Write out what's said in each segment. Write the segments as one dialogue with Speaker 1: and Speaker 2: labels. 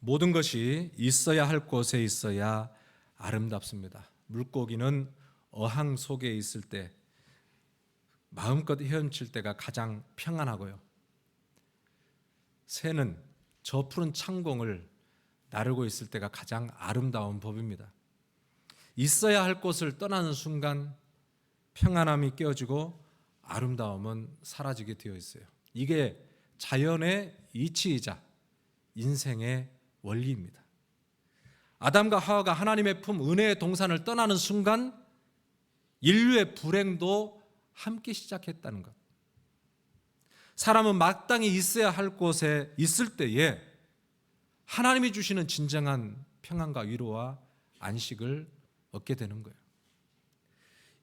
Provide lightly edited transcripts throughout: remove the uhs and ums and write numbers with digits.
Speaker 1: 모든 것이 있어야 할 곳에 있어야 아름답습니다. 물고기는 어항 속에 있을 때 마음껏 헤엄칠 때가 가장 평안하고요. 새는 저 푸른 창공을 나르고 있을 때가 가장 아름다운 법입니다. 있어야 할 곳을 떠나는 순간 평안함이 깨어지고 아름다움은 사라지게 되어 있어요. 이게 자연의 이치이자 인생의 원리입니다. 아담과 하와가 하나님의 품 은혜의 동산을 떠나는 순간 인류의 불행도 함께 시작했다는 것. 사람은 마땅히 있어야 할 곳에 있을 때에 하나님이 주시는 진정한 평안과 위로와 안식을 얻게 되는 거예요.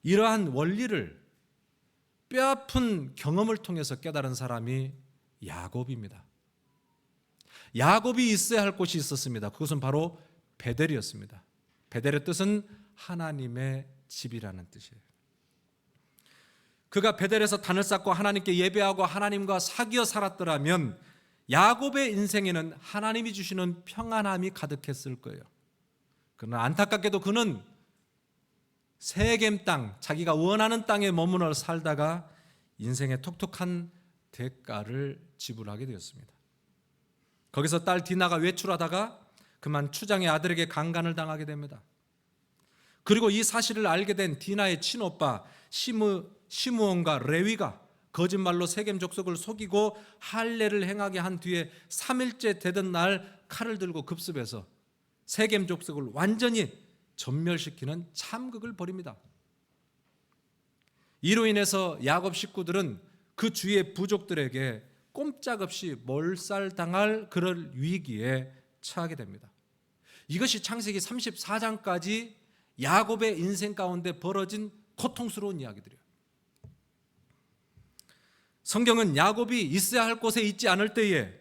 Speaker 1: 이러한 원리를 뼈아픈 경험을 통해서 깨달은 사람이 야곱입니다. 야곱이 있어야 할 곳이 있었습니다. 그것은 바로 베델이었습니다. 베델의 뜻은 하나님의 집이라는 뜻이에요. 그가 베델에서 단을 쌓고 하나님께 예배하고 하나님과 사귀어 살았더라면 야곱의 인생에는 하나님이 주시는 평안함이 가득했을 거예요. 그러나 안타깝게도 그는 세겜 땅, 자기가 원하는 땅에 머무러 살다가 인생의 톡톡한 대가를 지불하게 되었습니다. 거기서 딸 디나가 외출하다가 그만 추장의 아들에게 강간을 당하게 됩니다. 그리고 이 사실을 알게 된 디나의 친오빠 시므온과 레위가 거짓말로 세겜 족속을 속이고 할례를 행하게 한 뒤에 3일째 되던 날 칼을 들고 급습해서 세겜 족속을 완전히 전멸시키는 참극을 벌입니다. 이로 인해서 야곱 식구들은 그 주위의 부족들에게 꼼짝없이 몰살당할 그럴 위기에 처하게 됩니다. 이것이 창세기 34장까지 야곱의 인생 가운데 벌어진 고통스러운 이야기들이에요. 성경은 야곱이 있어야 할 곳에 있지 않을 때에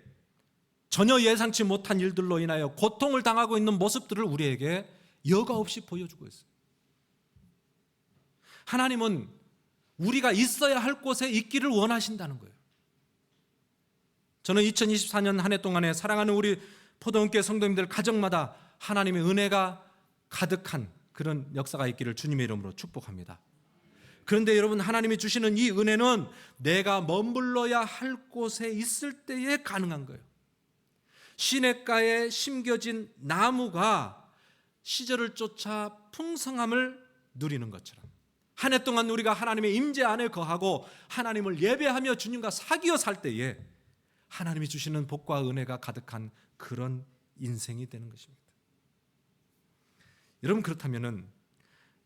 Speaker 1: 전혀 예상치 못한 일들로 인하여 고통을 당하고 있는 모습들을 우리에게 여과 없이 보여주고 있어요. 하나님은 우리가 있어야 할 곳에 있기를 원하신다는 거예요. 저는 2024년 한 해 동안에 사랑하는 우리 포도원교회 성도님들 가정마다 하나님의 은혜가 가득한 그런 역사가 있기를 주님의 이름으로 축복합니다. 그런데 여러분, 하나님이 주시는 이 은혜는 내가 머물러야 할 곳에 있을 때에 가능한 거예요. 시냇가에 심겨진 나무가 시절을 쫓아 풍성함을 누리는 것처럼 한 해 동안 우리가 하나님의 임재 안에 거하고 하나님을 예배하며 주님과 사귀어 살 때에 하나님이 주시는 복과 은혜가 가득한 그런 인생이 되는 것입니다. 여러분, 그렇다면은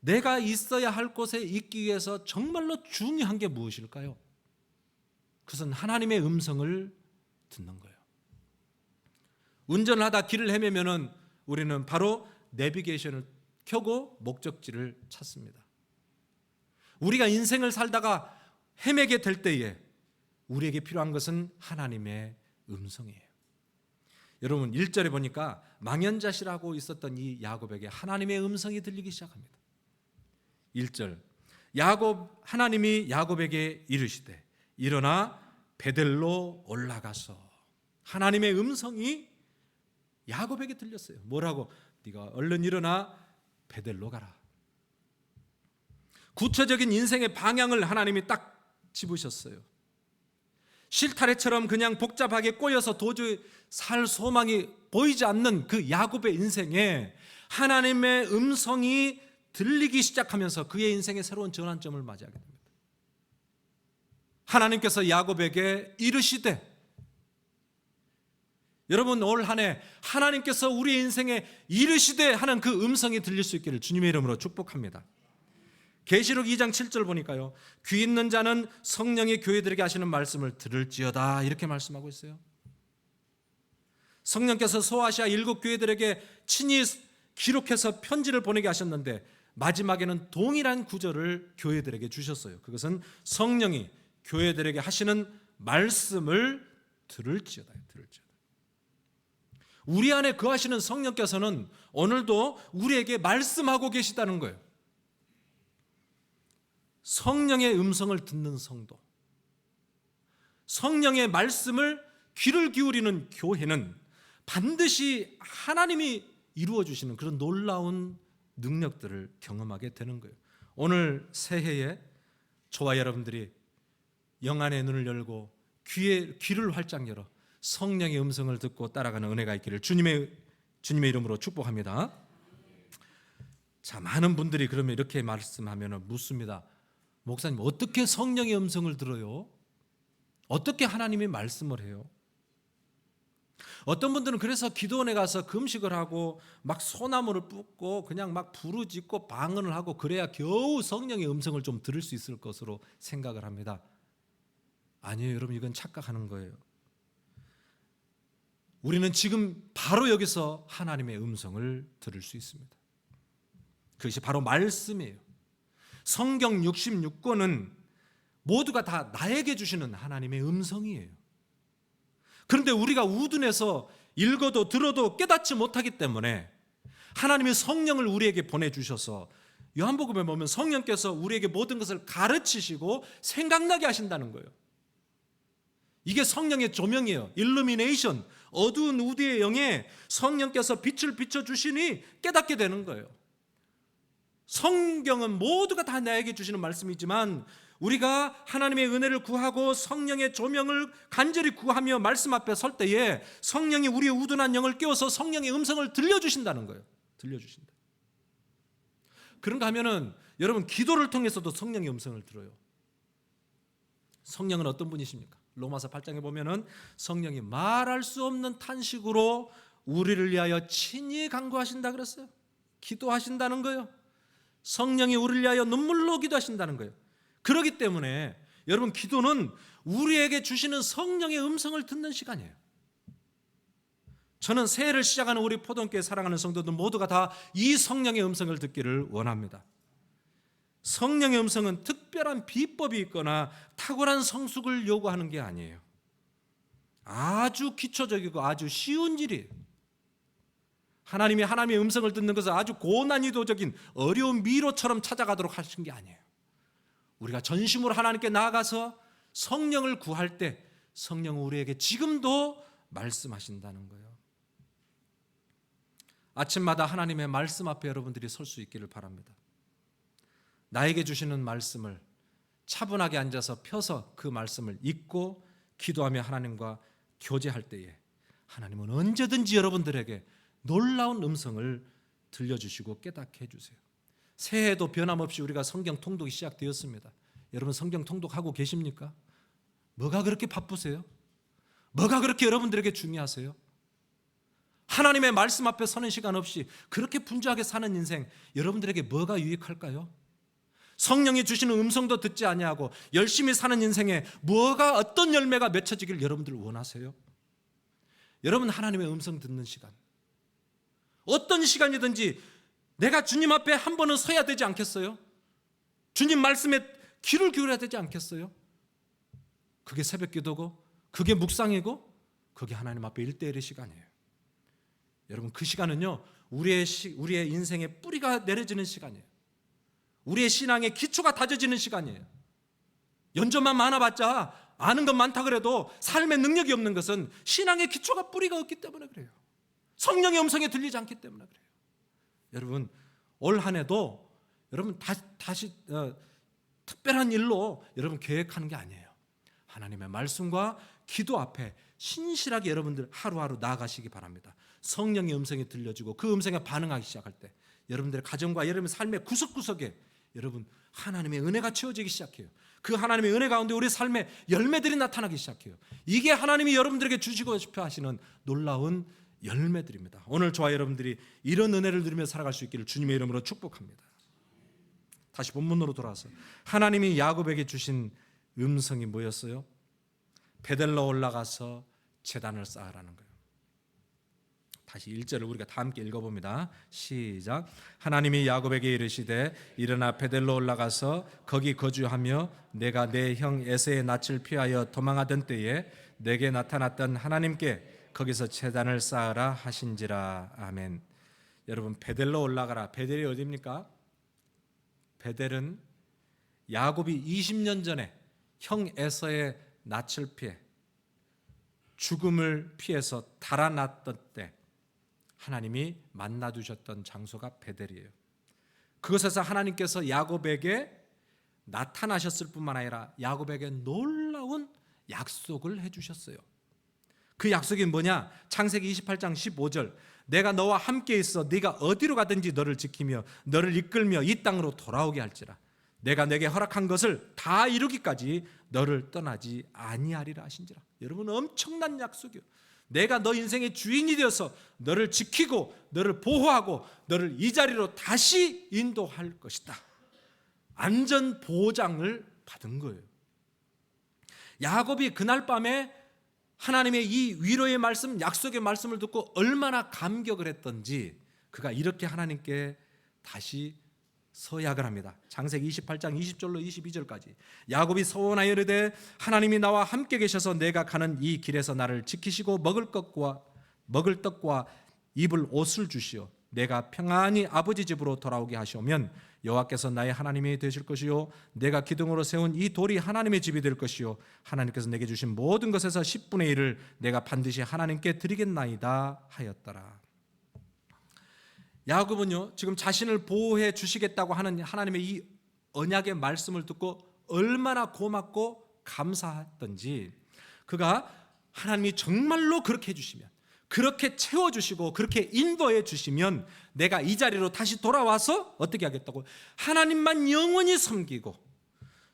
Speaker 1: 내가 있어야 할 곳에 있기 위해서 정말로 중요한 게 무엇일까요? 그것은 하나님의 음성을 듣는 거예요. 운전을 하다 길을 헤매면은 우리는 바로 내비게이션을 켜고 목적지를 찾습니다. 우리가 인생을 살다가 헤매게 될 때에 우리에게 필요한 것은 하나님의 음성이에요. 여러분, 1절에 보니까 망연자실하고 있었던 이 야곱에게 하나님의 음성이 들리기 시작합니다. 1절, 하나님이 야곱에게 이르시되 일어나 베델로 올라가서. 하나님의 음성이 야곱에게 들렸어요. 뭐라고? 네가 얼른 일어나 베델로 가라. 구체적인 인생의 방향을 하나님이 딱 집으셨어요. 실타래처럼 그냥 복잡하게 꼬여서 도저히 살 소망이 보이지 않는 그 야곱의 인생에 하나님의 음성이 들리기 시작하면서 그의 인생의 새로운 전환점을 맞이하게 됩니다. 하나님께서 야곱에게 이르시되, 여러분, 올 한 해 하나님께서 우리의 인생에 이르시되 하는 그 음성이 들릴 수 있기를 주님의 이름으로 축복합니다. 계시록 2장 7절 보니까요, 귀 있는 자는 성령이 교회들에게 하시는 말씀을 들을지어다, 이렇게 말씀하고 있어요. 성령께서 소아시아 7교회들에게 친히 기록해서 편지를 보내게 하셨는데 마지막에는 동일한 구절을 교회들에게 주셨어요. 그것은 성령이 교회들에게 하시는 말씀을 들을지어다. 우리 안에 거하시는 성령께서는 오늘도 우리에게 말씀하고 계시다는 거예요. 성령의 음성을 듣는 성도, 성령의 말씀을 귀를 기울이는 교회는 반드시 하나님이 이루어 주시는 그런 놀라운 능력들을 경험하게 되는 거예요. 오늘 새해에 저와 여러분들이 영안의 눈을 열고 귀를 활짝 열어 성령의 음성을 듣고 따라가는 은혜가 있기를 주님의 이름으로 축복합니다. 자, 많은 분들이 그러면 이렇게 말씀하면 묻습니다. 목사님, 어떻게 성령의 음성을 들어요? 어떻게 하나님의 말씀을 해요? 어떤 분들은 그래서 기도원에 가서 금식을 하고 막 소나무를 붓고 그냥 막 부르짖고 방언을 하고 그래야 겨우 성령의 음성을 좀 들을 수 있을 것으로 생각을 합니다. 아니에요, 여러분, 이건 착각하는 거예요. 우리는 지금 바로 여기서 하나님의 음성을 들을 수 있습니다. 그것이 바로 말씀이에요. 성경 66권은 모두가 다 나에게 주시는 하나님의 음성이에요. 그런데 우리가 우둔해서 읽어도 들어도 깨닫지 못하기 때문에 하나님의 성령을 우리에게 보내주셔서 요한복음에 보면 성령께서 우리에게 모든 것을 가르치시고 생각나게 하신다는 거예요. 이게 성령의 조명이에요. 일루미네이션, 어두운 우리의 영에 성령께서 빛을 비춰주시니 깨닫게 되는 거예요. 성경은 모두가 다 나에게 주시는 말씀이지만 우리가 하나님의 은혜를 구하고 성령의 조명을 간절히 구하며 말씀 앞에 설 때에 성령이 우리의 우둔한 영을 깨워서 성령의 음성을 들려주신다는 거예요. 들려주신다. 그런가 하면은 여러분, 기도를 통해서도 성령의 음성을 들어요. 성령은 어떤 분이십니까? 로마서 8장에 보면은 성령이 말할 수 없는 탄식으로 우리를 위하여 친히 간구하신다 그랬어요. 기도하신다는 거예요. 성령이 우리를 위하여 눈물로 기도하신다는 거예요. 그렇기 때문에 여러분, 기도는 우리에게 주시는 성령의 음성을 듣는 시간이에요. 저는 새해를 시작하는 우리 포동교회 사랑하는 성도들 모두가 다 이 성령의 음성을 듣기를 원합니다. 성령의 음성은 특별한 비법이 있거나 탁월한 성숙을 요구하는 게 아니에요. 아주 기초적이고 아주 쉬운 일이에요. 하나님의 음성을 듣는 것은 아주 고난이도적인 어려운 미로처럼 찾아가도록 하신 게 아니에요. 우리가 전심으로 하나님께 나아가서 성령을 구할 때 성령은 우리에게 지금도 말씀하신다는 거예요. 아침마다 하나님의 말씀 앞에 여러분들이 설 수 있기를 바랍니다. 나에게 주시는 말씀을 차분하게 앉아서 펴서 그 말씀을 읽고 기도하며 하나님과 교제할 때에 하나님은 언제든지 여러분들에게 놀라운 음성을 들려주시고 깨닫게 해주세요. 새해에도 변함없이 우리가 성경 통독이 시작되었습니다. 여러분, 성경 통독하고 계십니까? 뭐가 그렇게 바쁘세요? 뭐가 그렇게 여러분들에게 중요하세요? 하나님의 말씀 앞에 서는 시간 없이 그렇게 분주하게 사는 인생, 여러분들에게 뭐가 유익할까요? 성령이 주시는 음성도 듣지 아니하고 열심히 사는 인생에 뭐가, 어떤 열매가 맺혀지길 여러분들 원하세요? 여러분, 하나님의 음성 듣는 시간, 어떤 시간이든지 내가 주님 앞에 한 번은 서야 되지 않겠어요? 주님 말씀에 귀를 기울여야 되지 않겠어요? 그게 새벽 기도고, 그게 묵상이고, 그게 하나님 앞에 1:1의 시간이에요. 여러분, 그 시간은요, 우리의 인생의 뿌리가 내려지는 시간이에요. 우리의 신앙의 기초가 다져지는 시간이에요. 연조만 많아봤자, 아는 건 많다 그래도 삶의 능력이 없는 것은 신앙의 기초가, 뿌리가 없기 때문에 그래요. 성령의 음성에 들리지 않기 때문에 그래요. 여러분, 올 한 해도 여러분 다시 특별한 일로 여러분 계획하는 게 아니에요. 하나님의 말씀과 기도 앞에 신실하게 여러분들 하루하루 나아가시기 바랍니다. 성령의 음성이 들려지고 그 음성에 반응하기 시작할 때 여러분들의 가정과 여러분의 삶의 구석구석에 여러분 하나님의 은혜가 채워지기 시작해요. 그 하나님의 은혜 가운데 우리 삶의 열매들이 나타나기 시작해요. 이게 하나님이 여러분들에게 주시고 싶어 하시는 놀라운 열매들입니다. 오늘 저와 여러분들이 이런 은혜를 누리며 살아갈 수 있기를 주님의 이름으로 축복합니다. 다시 본문으로 돌아와서 하나님이 야곱에게 주신 음성이 뭐였어요? 베델로 올라가서 제단을 쌓으라는 거예요. 다시 1절을 우리가 다 함께 읽어봅니다. 시작. 하나님이 야곱에게 이르시되 일어나 베델로 올라가서 거기 거주하며 내가 내 형 에서의 낯을 피하여 도망하던 때에 내게 나타났던 하나님께 거기서 제단을 쌓으라 하신지라. 아멘. 여러분, 베델로 올라가라. 베델이 어디입니까? 베델은 야곱이 20년 전에 형 에서의 낯을 피해 죽음을 피해서 달아났던 때 하나님이 만나 주셨던 장소가 베델이에요. 그것에서 하나님께서 야곱에게 나타나셨을 뿐만 아니라 야곱에게 놀라운 약속을 해주셨어요. 그 약속이 뭐냐? 창세기 28장 15절, 내가 너와 함께 있어 네가 어디로 가든지 너를 지키며 너를 이끌며 이 땅으로 돌아오게 할지라. 내가 내게 허락한 것을 다 이루기까지 너를 떠나지 아니하리라 하신지라. 여러분, 엄청난 약속이요. 내가 너 인생의 주인이 되어서 너를 지키고 너를 보호하고 너를 이 자리로 다시 인도할 것이다. 안전 보장을 받은 거예요. 야곱이 그날 밤에 하나님의 이 위로의 말씀, 약속의 말씀을 듣고 얼마나 감격을 했던지 그가 이렇게 하나님께 다시 서약을 합니다. 창세기 28장 20절로 22절까지. 야곱이 서원하여 이르되 하나님이 나와 함께 계셔서 내가 가는 이 길에서 나를 지키시고 먹을 떡과 입을 옷을 주시오. 내가 평안히 아버지 집으로 돌아오게 하시오면 여호와께서 나의 하나님이 되실 것이요 내가 기둥으로 세운 이 돌이 하나님의 집이 될 것이요 하나님께서 내게 주신 모든 것에서 10분의 1을 내가 반드시 하나님께 드리겠나이다 하였더라. 야곱은요, 지금 자신을 보호해 주시겠다고 하는 하나님의 이 언약의 말씀을 듣고 얼마나 고맙고 감사했던지, 그가 하나님이 정말로 그렇게 해주시면, 그렇게 채워주시고 그렇게 인도해 주시면 내가 이 자리로 다시 돌아와서 어떻게 하겠다고? 하나님만 영원히 섬기고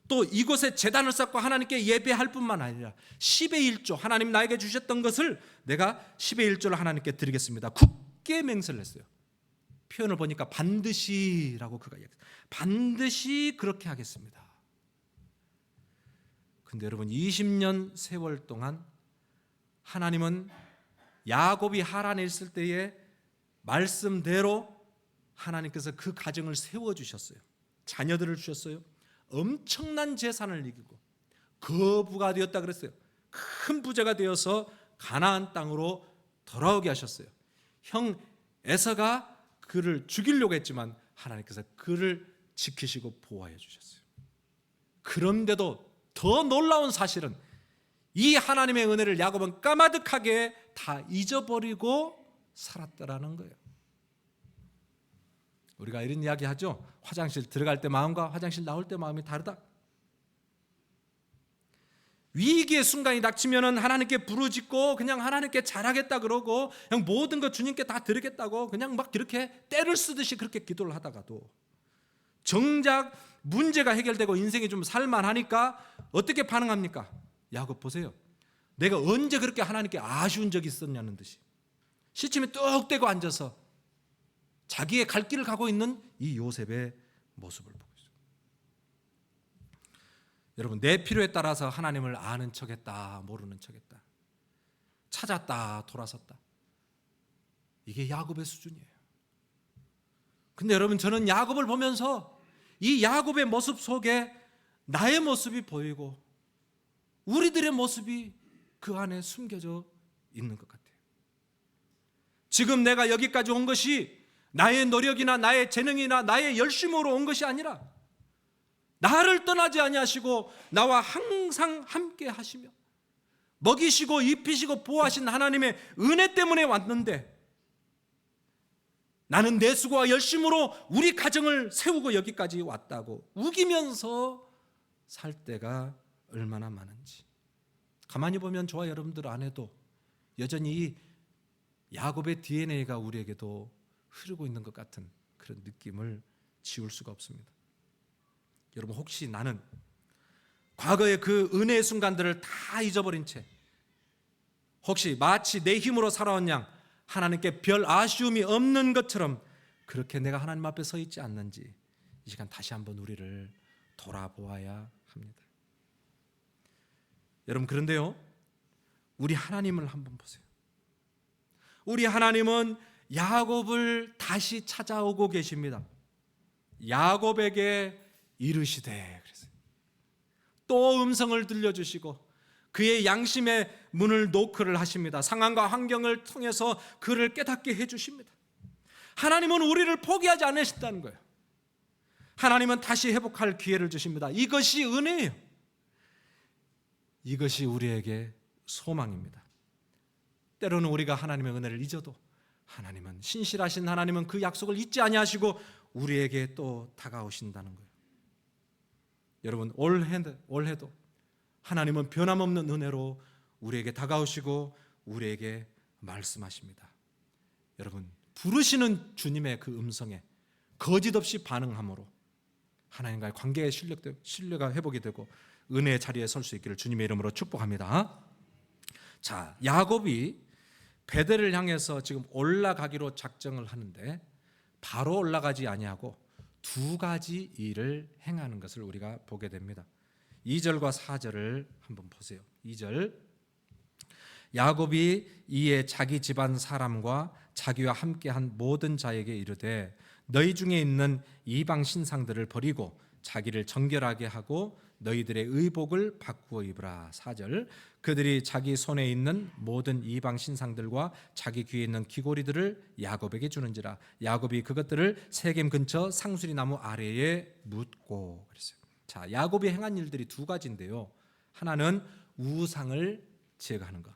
Speaker 1: 또 이곳에 제단을 쌓고 하나님께 예배할 뿐만 아니라 10의 1조, 하나님 나에게 주셨던 것을 내가 10의 1조를 하나님께 드리겠습니다. 굳게 맹세를 했어요. 표현을 보니까 반드시라고 그가 얘기했어요. 반드시 그렇게 하겠습니다. 근데 여러분, 20년 세월 동안 하나님은 야곱이 하란에 있을 때의 말씀대로 하나님께서 그 가정을 세워주셨어요. 자녀들을 주셨어요. 엄청난 재산을 이기고 거부가 되었다 그랬어요. 큰 부자가 되어서 가나안 땅으로 돌아오게 하셨어요. 형 에서가 그를 죽이려고 했지만 하나님께서 그를 지키시고 보호해 주셨어요. 그런데도 더 놀라운 사실은 이 하나님의 은혜를 야곱은 까마득하게 다 잊어버리고 살았더라는 거예요. 우리가 이런 이야기 하죠. 화장실 들어갈 때 마음과 화장실 나올 때 마음이 다르다. 위기의 순간이 닥치면은 하나님께 부르짖고 그냥 하나님께 잘하겠다 그러고 그냥 모든 것 주님께 다 드리겠다고 그냥 막 이렇게 때를 쓰듯이 그렇게 기도를 하다가도 정작 문제가 해결되고 인생이 좀 살만하니까 어떻게 반응합니까? 야곱 보세요. 내가 언제 그렇게 하나님께 아쉬운 적이 있었냐는 듯이 시침에 뚝 떼고 앉아서 자기의 갈 길을 가고 있는 이 요셉의 모습을 보고 있어요. 여러분, 내 필요에 따라서 하나님을 아는 척했다, 모르는 척했다, 찾았다, 돌아섰다. 이게 야곱의 수준이에요. 근데 여러분, 저는 야곱을 보면서 이 야곱의 모습 속에 나의 모습이 보이고 우리들의 모습이 그 안에 숨겨져 있는 것 같아요. 지금 내가 여기까지 온 것이 나의 노력이나 나의 재능이나 나의 열심으로 온 것이 아니라 나를 떠나지 아니하시고 나와 항상 함께 하시며 먹이시고 입히시고 보호하신 하나님의 은혜 때문에 왔는데 나는 내 수고와 열심으로 우리 가정을 세우고 여기까지 왔다고 우기면서 살 때가 얼마나 많은지 가만히 보면 저와 여러분들 안에도 여전히 이 야곱의 DNA가 우리에게도 흐르고 있는 것 같은 그런 느낌을 지울 수가 없습니다. 여러분, 혹시 나는 과거의 그 은혜의 순간들을 다 잊어버린 채 혹시 마치 내 힘으로 살아온 양 하나님께 별 아쉬움이 없는 것처럼 그렇게 내가 하나님 앞에 서 있지 않는지 이 시간 다시 한번 우리를 돌아보아야 합니다. 여러분, 그런데요, 우리 하나님을 한번 보세요. 우리 하나님은 야곱을 다시 찾아오고 계십니다. 야곱에게 이르시되 그랬어요. 또 음성을 들려주시고 그의 양심의 문을 노크를 하십니다. 상황과 환경을 통해서 그를 깨닫게 해주십니다. 하나님은 우리를 포기하지 않으신다는 거예요. 하나님은 다시 회복할 기회를 주십니다. 이것이 은혜예요. 이것이 우리에게 소망입니다. 때로는 우리가 하나님의 은혜를 잊어도 하나님은, 신실하신 하나님은 그 약속을 잊지 아니하시고 우리에게 또 다가오신다는 거예요. 여러분, 올해도 하나님은 변함없는 은혜로 우리에게 다가오시고 우리에게 말씀하십니다. 여러분, 부르시는 주님의 그 음성에 거짓없이 반응함으로 하나님과의 관계의 신뢰가 회복이 되고 은혜의 자리에 설 수 있기를 주님의 이름으로 축복합니다. 자, 야곱이 베델을 향해서 지금 올라가기로 작정을 하는데 바로 올라가지 아니하고 두 가지 일을 행하는 것을 우리가 보게 됩니다. 2절과 4절을 한번 보세요. 2절, 야곱이 이에 자기 집안 사람과 자기와 함께한 모든 자에게 이르되 너희 중에 있는 이방 신상들을 버리고 자기를 정결하게 하고 너희들의 의복을 바꾸어 입으라. 4절, 그들이 자기 손에 있는 모든 이방 신상들과 자기 귀에 있는 귀고리들을 야곱에게 주는지라. 야곱이 그것들을 세겜 근처 상수리 나무 아래에 묻고 그랬어요. 자, 야곱이 행한 일들이 두 가지인데요. 하나는 우상을 제거하는 것,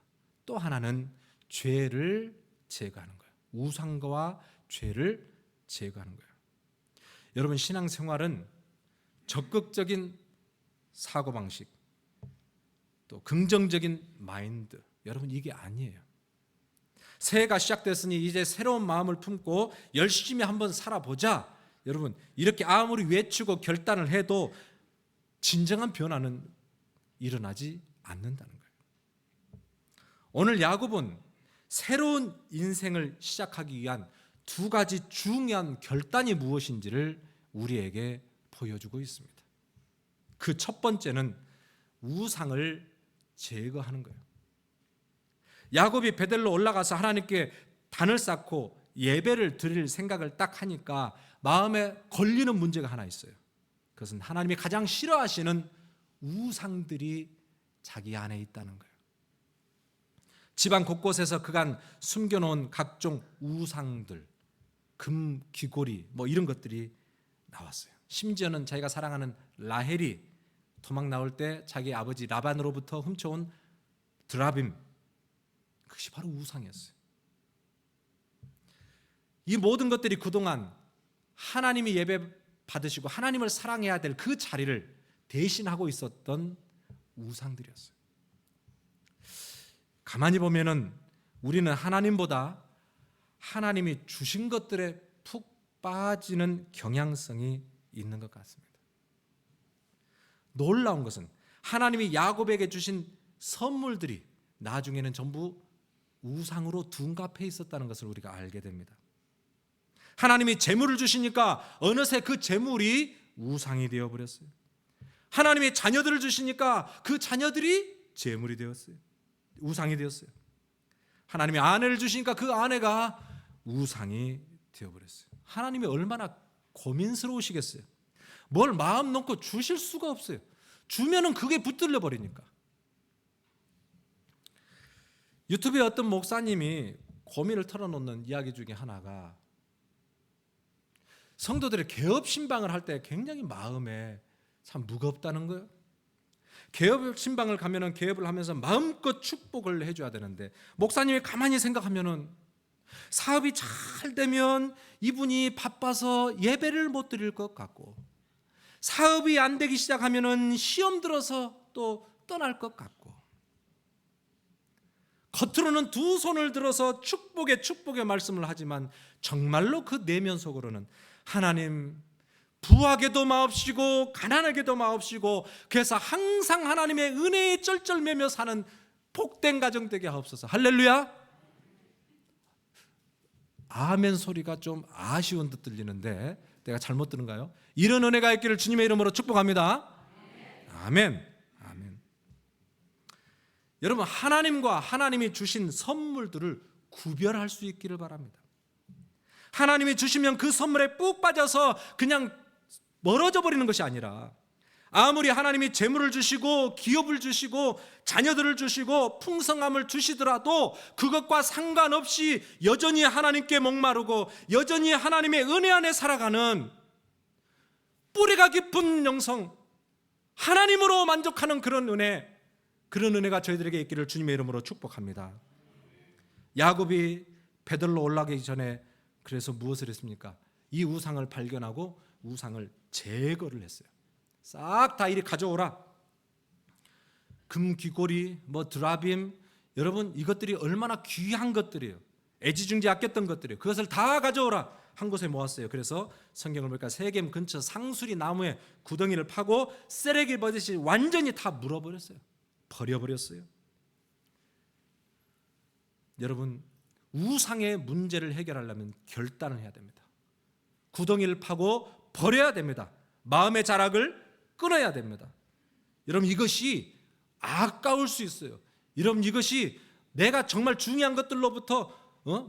Speaker 1: 또 하나는 죄를 제거하는 거예요. 우상과 죄를 제거하는 거예요. 여러분, 신앙생활은 적극적인 사고방식, 또 긍정적인 마인드, 여러분 이게 아니에요. 새해가 시작됐으니 이제 새로운 마음을 품고 열심히 한번 살아보자. 여러분, 이렇게 아무리 외치고 결단을 해도 진정한 변화는 일어나지 않는다는 거예요. 오늘 야곱은 새로운 인생을 시작하기 위한 두 가지 중요한 결단이 무엇인지를 우리에게 보여주고 있습니다. 그 첫 번째는 우상을 제거하는 거예요. 야곱이 베델로 올라가서 하나님께 단을 쌓고 예배를 드릴 생각을 딱 하니까 마음에 걸리는 문제가 하나 있어요. 그것은 하나님이 가장 싫어하시는 우상들이 자기 안에 있다는 거예요. 집안 곳곳에서 그간 숨겨놓은 각종 우상들, 금, 귀고리 뭐 이런 것들이 나왔어요. 심지어는 자기가 사랑하는 라헬이 도망 나올 때 자기 아버지 라반으로부터 훔쳐온 드라빔, 그것이 바로 우상이었어요. 이 모든 것들이 그동안 하나님이 예배 받으시고 하나님을 사랑해야 될 그 자리를 대신하고 있었던 우상들이었어요. 가만히 보면은 우리는 하나님보다 하나님이 주신 것들에 푹 빠지는 경향성이 있는 것 같습니다. 놀라운 것은 하나님이 야곱에게 주신 선물들이 나중에는 전부 우상으로 둔갑해 있었다는 것을 우리가 알게 됩니다. 하나님이 재물을 주시니까 어느새 그 재물이 우상이 되어버렸어요. 하나님이 자녀들을 주시니까 그 자녀들이 재물이 되었어요. 우상이 되었어요. 하나님이 아내를 주시니까 그 아내가 우상이 되어버렸어요. 하나님이 얼마나 고민스러우시겠어요. 뭘 마음 놓고 주실 수가 없어요. 주면은 그게 붙들려 버리니까. 유튜브에 어떤 목사님이 고민을 털어놓는 이야기 중에 하나가 성도들의 개업 신방을 할 때 굉장히 마음에 참 무겁다는 거예요. 개업 신방을 가면은 개업을 하면서 마음껏 축복을 해줘야 되는데 목사님이 가만히 생각하면은 사업이 잘 되면 이분이 바빠서 예배를 못 드릴 것 같고 사업이 안 되기 시작하면은 시험 들어서 또 떠날 것 같고 겉으로는 두 손을 들어서 축복의 말씀을 하지만 정말로 그 내면 속으로는 하나님 부하게도 마옵시고 가난하게도 마옵시고 그래서 항상 하나님의 은혜에 쩔쩔매며 사는 복된 가정 되게 하옵소서. 할렐루야. 아멘 소리가 좀 아쉬운 듯 들리는데 내가 잘못 들은가요? 이런 은혜가 있기를 주님의 이름으로 축복합니다. 아멘. 아멘. 여러분, 하나님과 하나님이 주신 선물들을 구별할 수 있기를 바랍니다. 하나님이 주시면 그 선물에 푹 빠져서 그냥 멀어져 버리는 것이 아니라 아무리 하나님이 재물을 주시고 기업을 주시고 자녀들을 주시고 풍성함을 주시더라도 그것과 상관없이 여전히 하나님께 목마르고 여전히 하나님의 은혜 안에 살아가는 뿌리가 깊은 영성, 하나님으로 만족하는 그런 은혜가 저희들에게 있기를 주님의 이름으로 축복합니다. 야곱이 베들로 올라가기 전에 그래서 무엇을 했습니까? 이 우상을 발견하고 우상을 제거를 했어요. 싹 다 이리 가져오라. 금 귀고리, 드라빔, 여러분 이것들이 얼마나 귀한 것들이에요. 애지중지 아꼈던 것들이에요. 그것을 다 가져오라 한 곳에 모았어요. 그래서 성경을 보니까 세겜 근처 상수리 나무에 구덩이를 파고 쓰레기 버듯이 완전히 다 물어버렸어요. 버려버렸어요. 여러분, 우상의 문제를 해결하려면 결단을 해야 됩니다. 구덩이를 파고 버려야 됩니다. 마음의 자락을 끊어야 됩니다. 여러분, 이것이 아까울 수 있어요. 여러분, 이것이 내가 정말 중요한 것들로부터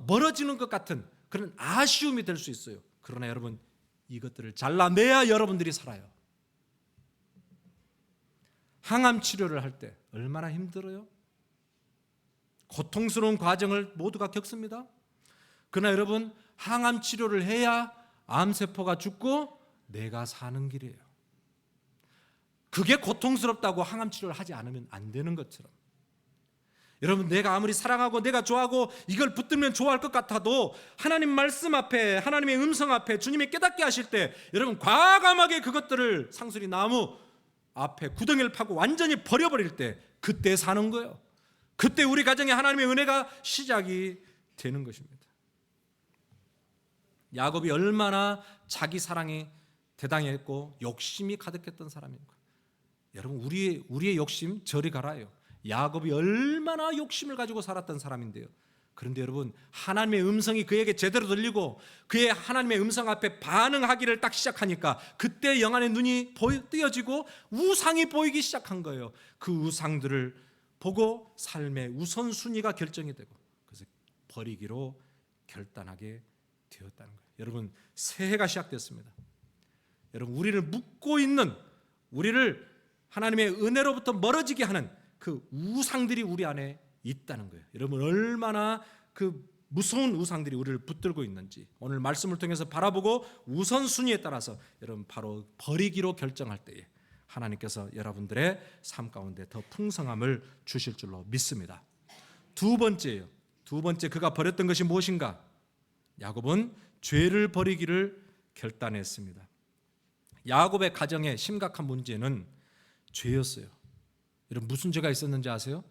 Speaker 1: 멀어지는 것 같은 그런 아쉬움이 될 수 있어요. 그러나 여러분, 이것들을 잘라내야 여러분들이 살아요. 항암 치료를 할 때 얼마나 힘들어요? 고통스러운 과정을 모두가 겪습니다. 그러나 여러분, 항암 치료를 해야 암세포가 죽고 내가 사는 길이에요. 그게 고통스럽다고 항암 치료를 하지 않으면 안 되는 것처럼, 여러분, 내가 아무리 사랑하고 내가 좋아하고 이걸 붙들면 좋아할 것 같아도 하나님 말씀 앞에, 하나님의 음성 앞에 주님이 깨닫게 하실 때 여러분 과감하게 그것들을 상수리 나무 앞에 구덩이를 파고 완전히 버려버릴 때 그때 사는 거예요. 그때 우리 가정에 하나님의 은혜가 시작이 되는 것입니다. 야곱이 얼마나 자기 사랑이 대당했고 욕심이 가득했던 사람인가. 여러분, 우리의 욕심 저리 가라요. 야곱이 얼마나 욕심을 가지고 살았던 사람인데요. 그런데 여러분, 하나님의 음성이 그에게 제대로 들리고 그의 하나님의 음성 앞에 반응하기를 딱 시작하니까 그때 영안의 눈이 뜨여지고 우상이 보이기 시작한 거예요. 그 우상들을 보고 삶의 우선순위가 결정이 되고 그래서 버리기로 결단하게 되었다는 거예요. 여러분, 새해가 시작됐습니다. 여러분, 우리를 묶고 있는, 우리를 하나님의 은혜로부터 멀어지게 하는 그 우상들이 우리 안에 있다는 거예요. 여러분, 얼마나 그 무서운 우상들이 우리를 붙들고 있는지 오늘 말씀을 통해서 바라보고 우선순위에 따라서 여러분 바로 버리기로 결정할 때에 하나님께서 여러분들의 삶 가운데 더 풍성함을 주실 줄로 믿습니다. 두 번째 그가 버렸던 것이 무엇인가? 야곱은 죄를 버리기를 결단했습니다. 야곱의 가정의 심각한 문제는 죄였어요. 여러분, 무슨 죄가 있었는지 아세요?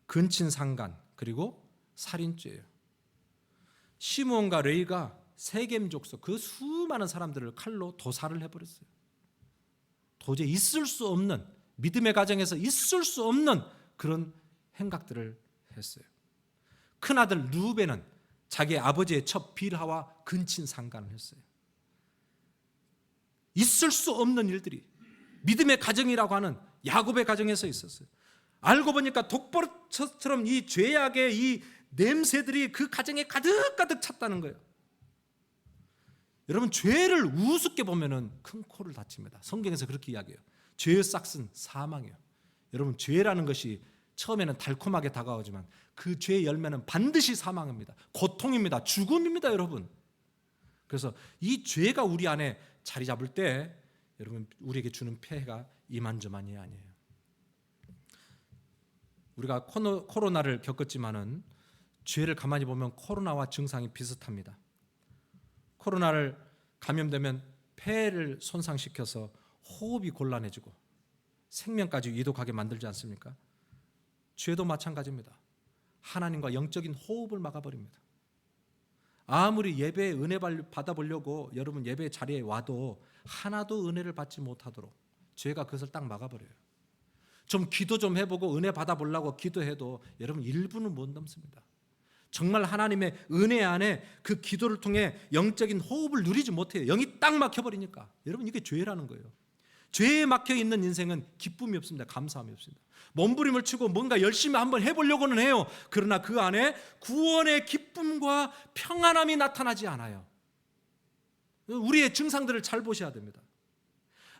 Speaker 1: 근친상간 그리고 살인죄예요. 시므온과 레위가 세겜 족속 그 수많은 사람들을 칼로 도살을 해버렸어요. 도저히 있을 수 없는, 믿음의 가정에서 있을 수 없는 그런 행각들을 했어요. 큰아들 르우벤은 자기 아버지의 첩 빌하와 근친상간을 했어요. 있을 수 없는 일들이 믿음의 가정이라고 하는 야곱의 가정에서 있었어요. 알고 보니까 독버섯처럼 이 죄악의 이 냄새들이 그 가정에 가득가득 찼다는 거예요. 여러분, 죄를 우습게 보면은 큰 코를 다칩니다. 성경에서 그렇게 이야기해요. 죄의 싹은 사망이에요. 여러분, 죄라는 것이 처음에는 달콤하게 다가오지만 그 죄의 열매는 반드시 사망입니다. 고통입니다. 죽음입니다, 여러분. 그래서 이 죄가 우리 안에 자리 잡을 때 여러분, 우리에게 주는 폐해가 이만저만이 아니에요. 우리가 코로나를 겪었지만은 죄를 가만히 보면 코로나와 증상이 비슷합니다. 코로나를 감염되면 폐를 손상시켜서 호흡이 곤란해지고 생명까지 위독하게 만들지 않습니까? 죄도 마찬가지입니다. 하나님과 영적인 호흡을 막아버립니다. 아무리 예배에 은혜 받아보려고 여러분 예배 자리에 와도 하나도 은혜를 받지 못하도록 죄가 그것을 딱 막아버려요. 좀 기도 좀 해보고 은혜 받아보려고 기도해도 여러분 1분은 못 넘습니다. 정말 하나님의 은혜 안에 그 기도를 통해 영적인 호흡을 누리지 못해요. 영이 딱 막혀버리니까. 여러분, 이게 죄라는 거예요. 죄에 막혀있는 인생은 기쁨이 없습니다. 감사함이 없습니다. 몸부림을 치고 뭔가 열심히 한번 해보려고는 해요. 그러나 그 안에 구원의 기쁨과 평안함이 나타나지 않아요. 우리의 증상들을 잘 보셔야 됩니다.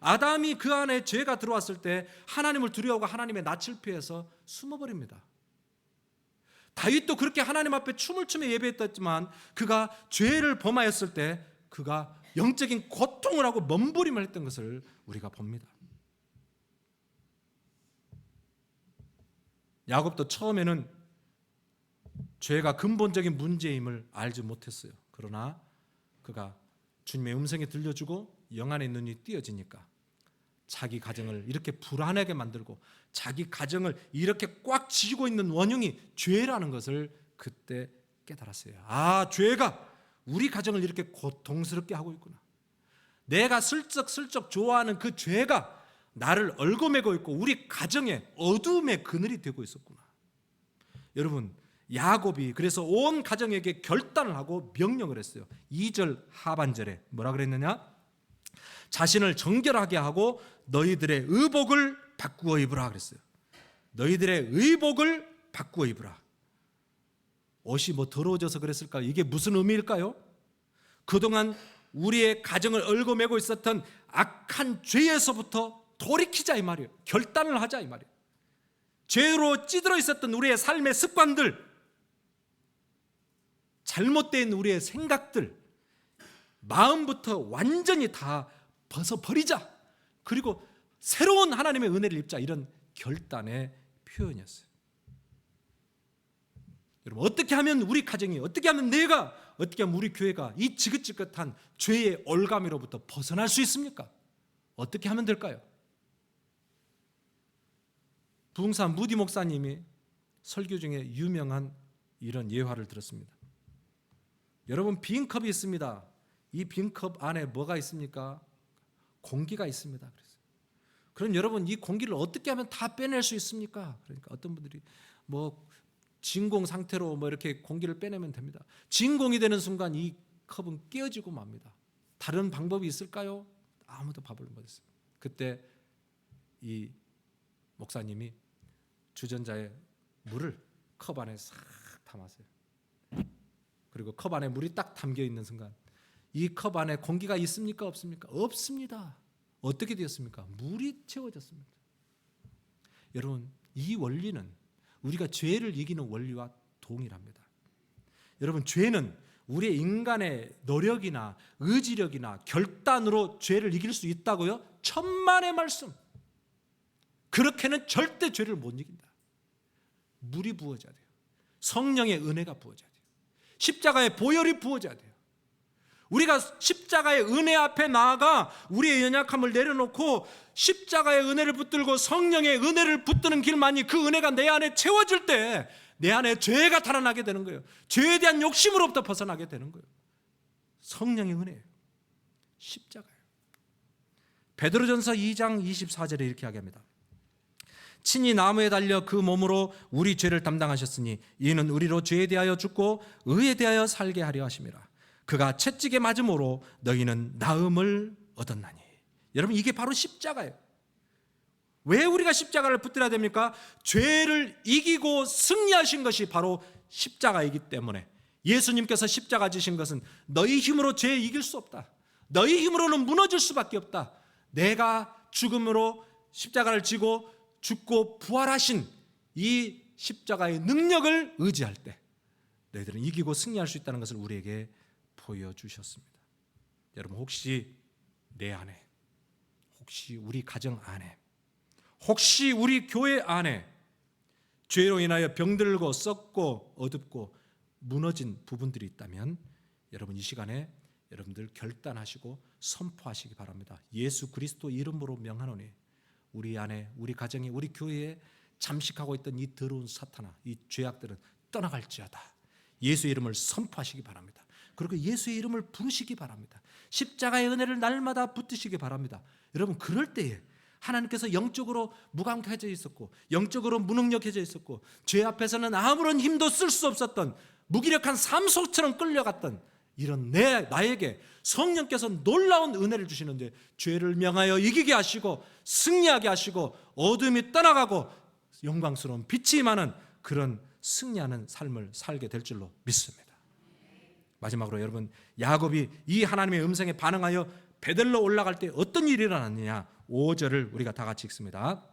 Speaker 1: 아담이 그 안에 죄가 들어왔을 때 하나님을 두려워하고 하나님의 낯을 피해서 숨어버립니다. 다윗도 그렇게 하나님 앞에 춤을 추며 예배했지만 그가 죄를 범하였을 때 그가 영적인 고통을 하고 몸부림을 했던 것을 우리가 봅니다. 야곱도 처음에는 죄가 근본적인 문제임을 알지 못했어요. 그러나 그가 주님의 음성에 들려주고 영안의 눈이 띄어지니까 자기 가정을 이렇게 불안하게 만들고 자기 가정을 이렇게 꽉 쥐고 있는 원흉이 죄라는 것을 그때 깨달았어요. 아, 죄가 우리 가정을 이렇게 고통스럽게 하고 있구나. 내가 슬쩍슬쩍 좋아하는 그 죄가 나를 얽어매고 있고 우리 가정에 어둠의 그늘이 되고 있었구나. 여러분, 야곱이 그래서 온 가정에게 결단을 하고 명령을 했어요. 2절 하반절에 뭐라 그랬느냐? 자신을 정결하게 하고 너희들의 의복을 바꾸어 입으라 그랬어요. 너희들의 의복을 바꾸어 입으라. 옷이 뭐 더러워져서 그랬을까요? 이게 무슨 의미일까요? 그동안 우리의 가정을 얽어매고 있었던 악한 죄에서부터 돌이키자 이 말이에요. 결단을 하자 이 말이에요. 죄로 찌들어 있었던 우리의 삶의 습관들, 잘못된 우리의 생각들, 마음부터 완전히 다 벗어버리자. 그리고 새로운 하나님의 은혜를 입자. 이런 결단의 표현이었어요. 여러분, 어떻게 하면 우리 가정이, 어떻게 하면 내가, 어떻게 하면 우리 교회가 이 지긋지긋한 죄의 올가미로부터 벗어날 수 있습니까? 어떻게 하면 될까요? 부흥사 무디 목사님이 설교 중에 유명한 이런 예화를 들었습니다. 여러분, 빈 컵이 있습니다. 이 빈 컵 안에 뭐가 있습니까? 공기가 있습니다. 그럼 여러분, 이 공기를 어떻게 하면 다 빼낼 수 있습니까? 그러니까 어떤 분들이 뭐 진공 상태로 뭐 이렇게 공기를 빼내면 됩니다. 진공이 되는 순간 이 컵은 깨어지고 맙니다. 다른 방법이 있을까요? 아무도 답을 못했어요. 그때 이 목사님이 주전자에 물을 컵 안에 싹 담았어요. 그리고 컵 안에 물이 딱 담겨 있는 순간 이 컵 안에 공기가 있습니까? 없습니까? 없습니다. 어떻게 되었습니까? 물이 채워졌습니다. 여러분, 이 원리는 우리가 죄를 이기는 원리와 동일합니다. 여러분, 죄는 우리의 인간의 노력이나 의지력이나 결단으로 죄를 이길 수 있다고요? 천만의 말씀. 그렇게는 절대 죄를 못 이긴다. 물이 부어져야 돼요. 성령의 은혜가 부어져야 돼요. 십자가의 보혈이 부어져야 돼요. 우리가 십자가의 은혜 앞에 나아가 우리의 연약함을 내려놓고 십자가의 은혜를 붙들고 성령의 은혜를 붙드는 길만이 그 은혜가 내 안에 채워질 때 내 안에 죄가 달아나게 되는 거예요. 죄에 대한 욕심으로부터 벗어나게 되는 거예요. 성령의 은혜예요. 십자가예요. 베드로전서 2장 24절에 이렇게 이야기합니다. 친히 나무에 달려 그 몸으로 우리 죄를 담당하셨으니 이는 우리로 죄에 대하여 죽고 의에 대하여 살게 하려 하심이라. 그가 채찍에 맞음으로 너희는 나음을 얻었나니. 여러분, 이게 바로 십자가예요. 왜 우리가 십자가를 붙들어야 됩니까? 죄를 이기고 승리하신 것이 바로 십자가이기 때문에 예수님께서 십자가 지신 것은 너희 힘으로 죄 이길 수 없다. 너희 힘으로는 무너질 수밖에 없다. 내가 죽음으로 십자가를 지고 죽고 부활하신 이 십자가의 능력을 의지할 때 너희들은 이기고 승리할 수 있다는 것을 우리에게 보여주셨습니다. 여러분, 혹시 내 안에, 혹시 우리 가정 안에, 혹시 우리 교회 안에 죄로 인하여 병들고 썩고 어둡고 무너진 부분들이 있다면 여러분, 이 시간에 여러분들 결단하시고 선포하시기 바랍니다. 예수 그리스도 이름으로 명하노니 우리 안에, 우리 가정에, 우리 교회에 잠식하고 있던 이 더러운 사탄아, 이 죄악들은 떠나갈지어다. 예수의 이름을 선포하시기 바랍니다. 그리고 예수의 이름을 부르시기 바랍니다. 십자가의 은혜를 날마다 붙드시기 바랍니다. 여러분, 그럴 때에 하나님께서 영적으로 무감각해져 있었고 영적으로 무능력해져 있었고 죄 앞에서는 아무런 힘도 쓸 수 없었던 무기력한 삶속처럼 끌려갔던 이런 나에게 성령께서 놀라운 은혜를 주시는데 죄를 명하여 이기게 하시고 승리하게 하시고 어둠이 떠나가고 영광스러운 빛이 임하는 그런 승리하는 삶을 살게 될 줄로 믿습니다. 마지막으로 여러분, 야곱이 이 하나님의 음성에 반응하여 베델로 올라갈 때 어떤 일이 일어났느냐, 5절을 우리가 다 같이 읽습니다.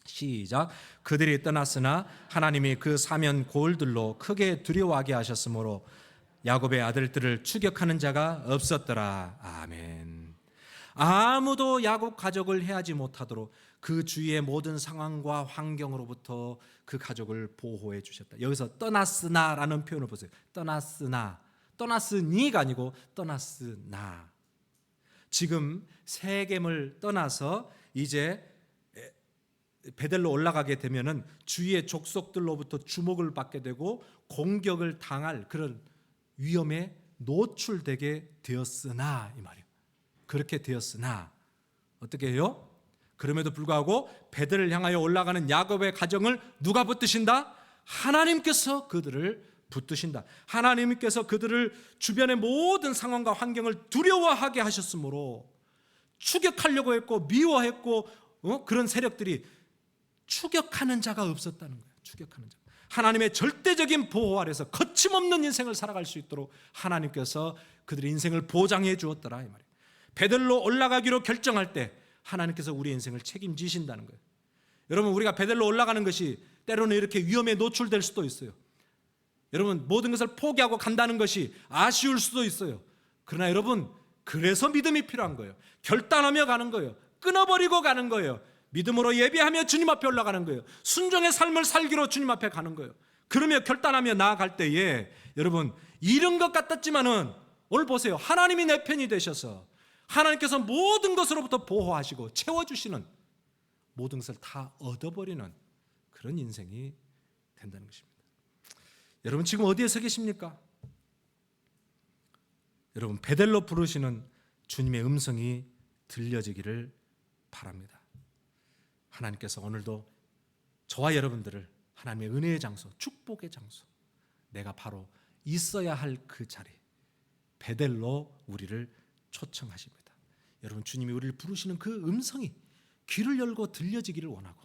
Speaker 1: 시작. 그들이 떠났으나 하나님이 그 사면 고을들로 크게 두려워하게 하셨으므로 야곱의 아들들을 추격하는 자가 없었더라. 아멘. 아무도 야곱 가족을 해하지 못하도록 그 주위의 모든 상황과 환경으로부터 그 가족을 보호해 주셨다. 여기서 떠났으나라는 표현을 보세요. 떠났으나, 떠났으니가 아니고 떠났으나. 지금 세겜을 떠나서 이제 베델로 올라가게 되면은 주위의 족속들로부터 주목을 받게 되고 공격을 당할 그런 위험에 노출되게 되었으나, 이 말이에요. 그렇게 되었으나 어떻게 해요? 그럼에도 불구하고 베델을 향하여 올라가는 야곱의 가정을 누가 붙드신다? 하나님께서 그들을 붙드신다. 하나님께서 그들을 주변의 모든 상황과 환경을 두려워하게 하셨으므로 추격하려고 했고 미워했고 그런 세력들이 추격하는 자가 없었다는 거예요. 추격하는 자. 하나님의 절대적인 보호 아래서 거침없는 인생을 살아갈 수 있도록 하나님께서 그들의 인생을 보장해 주었더라, 이 말이에요. 베델로 올라가기로 결정할 때 하나님께서 우리의 인생을 책임지신다는 거예요. 여러분, 우리가 베델로 올라가는 것이 때로는 이렇게 위험에 노출될 수도 있어요. 여러분, 모든 것을 포기하고 간다는 것이 아쉬울 수도 있어요. 그러나 여러분, 그래서 믿음이 필요한 거예요. 결단하며 가는 거예요. 끊어버리고 가는 거예요. 믿음으로 예배하며 주님 앞에 올라가는 거예요. 순종의 삶을 살기로 주님 앞에 가는 거예요. 그러며 결단하며 나아갈 때에 여러분, 잃은 것 같았지만은 오늘 보세요. 하나님이 내 편이 되셔서 하나님께서 모든 것으로부터 보호하시고 채워주시는, 모든 것을 다 얻어버리는 그런 인생이 된다는 것입니다. 여러분, 지금 어디에 서 계십니까? 여러분, 베델로 부르시는 주님의 음성이 들려지기를 바랍니다. 하나님께서 오늘도 저와 여러분들을 하나님의 은혜의 장소, 축복의 장소, 내가 바로 있어야 할 그 자리, 베델로 우리를 초청하십니다. 여러분, 주님이 우리를 부르시는 그 음성이 귀를 열고 들려지기를 원하고,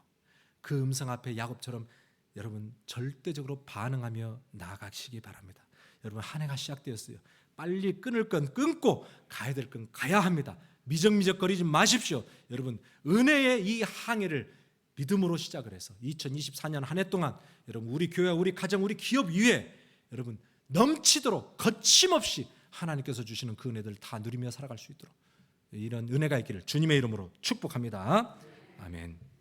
Speaker 1: 그 음성 앞에 야곱처럼 여러분 절대적으로 반응하며 나아가시기 바랍니다. 여러분, 한 해가 시작되었어요. 빨리 끊을 건 끊고 가야 될 건 가야 합니다. 미적미적거리지 마십시오. 여러분, 은혜의 이 항해를 믿음으로 시작을 해서 2024년 한 해 동안 여러분, 우리 교회, 우리 가정, 우리 기업 위에 여러분 넘치도록 거침없이 하나님께서 주시는 그 은혜들 다 누리며 살아갈 수 있도록 이런 은혜가 있기를 주님의 이름으로 축복합니다. 아멘.